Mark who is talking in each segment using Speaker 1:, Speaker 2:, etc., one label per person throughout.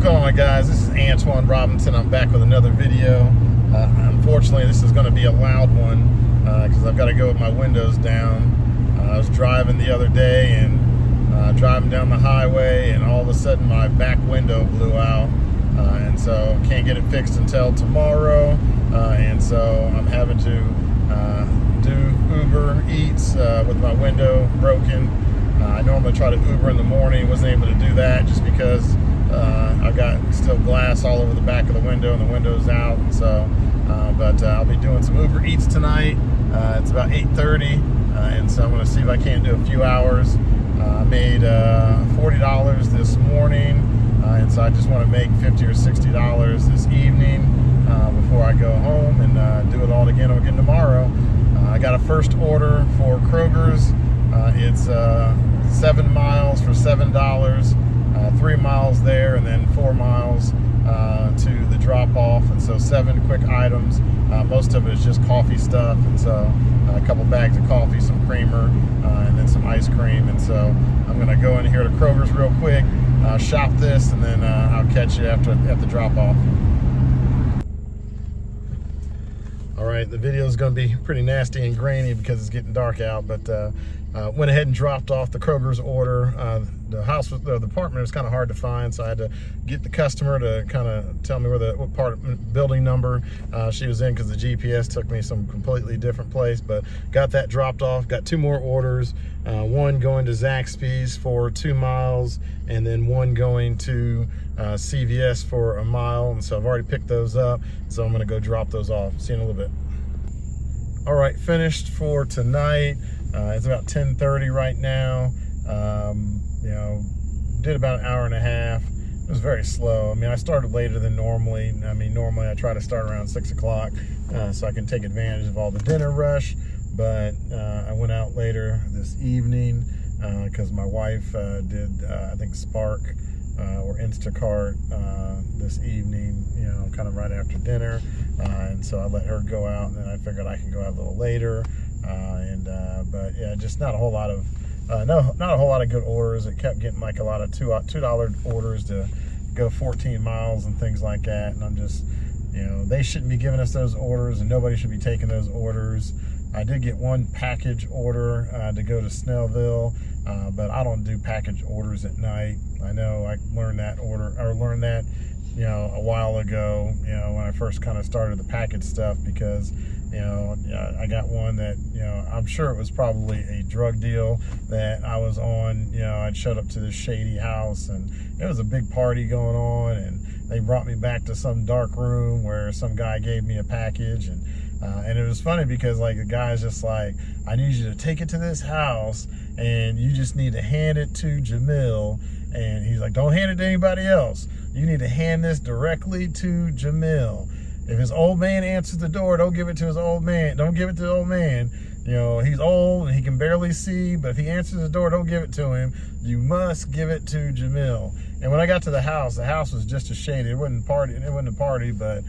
Speaker 1: going on, guys? This is Antoine Robinson. I'm back with another video. Unfortunately, this is going to be a loud one because I've got to go with my windows down. I was driving the other day and driving down the highway, and all of a sudden my back window blew out, and so can't get it fixed until tomorrow. And so I'm having to do Uber Eats with my window broken. I normally try to Uber in the morning. Wasn't able to do that just because I've got still glass all over the back of the window and the window's out. So, but I'll be doing some Uber Eats tonight. It's about 8:30, and so I'm going to see if I can't do a few hours. I made $40 this morning, and so I just want to make $50 or $60 this evening before I go home and do it all again tomorrow. I got a first order for Kroger's. It's 7 miles for $7, 3 miles there, and then 4 miles to the drop-off, and so 7 quick items. Most of it is just coffee stuff, and so a couple bags of coffee, some creamer, and then some ice cream. And so I'm going to go in here to Kroger's real quick, shop this, and then I'll catch you at the drop-off. All right, the video is going to be pretty nasty and grainy because it's getting dark out, but went ahead and dropped off the Kroger's order. The apartment was kind of hard to find, so I had to get the customer to kind of tell me what part building number she was in, because the GPS took me some completely different place. But got that dropped off. Got 2 more orders. One going to Zaxby's for 2 miles, and then one going to CVS for 1 mile. And so I've already picked those up, so I'm going to go drop those off. See you in a little bit. All right, finished for tonight. It's about 10:30 right now. You know, did about an hour and a half. It was very slow. I mean, I started later than normally. I mean, normally I try to start around 6 o'clock so I can take advantage of all the dinner rush. But I went out later this evening because my wife did, I think, Spark or Instacart this evening, you know, kind of right after dinner. And so I let her go out, and then I figured I could go out a little later. But yeah, just not a whole lot of not a whole lot of good orders. It kept getting like a lot of $2 orders to go 14 miles and things like that. And I'm just, you know, they shouldn't be giving us those orders, and nobody should be taking those orders. I did get one package order to go to Snellville, but I don't do package orders at night. I know I learned that you know, a while ago, you know, when I first kind of started the package stuff, because, you know, I got one that, you know, I'm sure it was probably a drug deal that I was on. You know, I'd showed up to this shady house, and it was a big party going on, and they brought me back to some dark room where some guy gave me a package, and it was funny because, like, the guy's just like, I need you to take it to this house, and you just need to hand it to Jamil. And he's like, don't hand it to anybody else. You need to hand this directly to Jamil. If his old man answers the door, don't give it to his old man. Don't give it to the old man. You know, he's old and he can barely see, but if he answers the door, don't give it to him. You must give it to Jamil. And when I got to the house was just as shady. It wasn't a party, but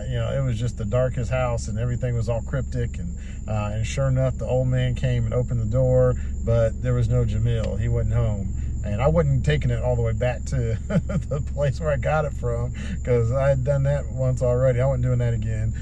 Speaker 1: you know, it was just the darkest house, and everything was all cryptic. And sure enough, the old man came and opened the door, but there was no Jamil. He wasn't home. And I wasn't taking it all the way back to the place where I got it from, because I had done that once already. I wasn't doing that again.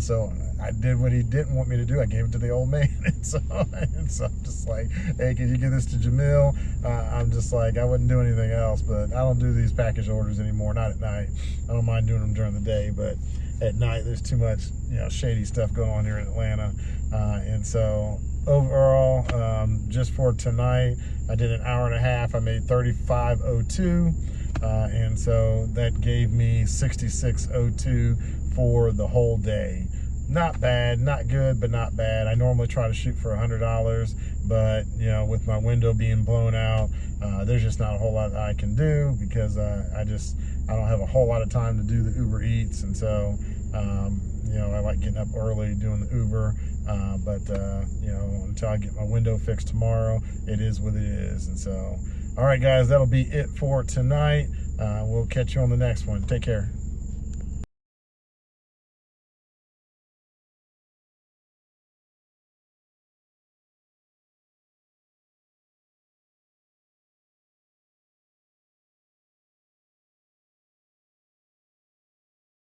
Speaker 1: So I did what he didn't want me to do. I gave it to the old man. And so I'm just like, hey, can you give this to Jamil? I'm just like, I wouldn't do anything else, but I don't do these package orders anymore, not at night. I don't mind doing them during the day, but at night there's too much, you know, shady stuff going on here in Atlanta. And so overall, just for tonight, I did an hour and a half. I made $35.02, and so that gave me $66.02 for the whole day. Not bad, not good, but not bad. I normally try to shoot for $100, but, you know, with my window being blown out, there's just not a whole lot that I can do, because I don't have a whole lot of time to do the Uber Eats. And so, you know, I like getting up early doing the Uber, but you know, until I get my window fixed tomorrow, it is what it is. And so, all right, guys, that'll be it for tonight. We'll catch you on the next one. Take care.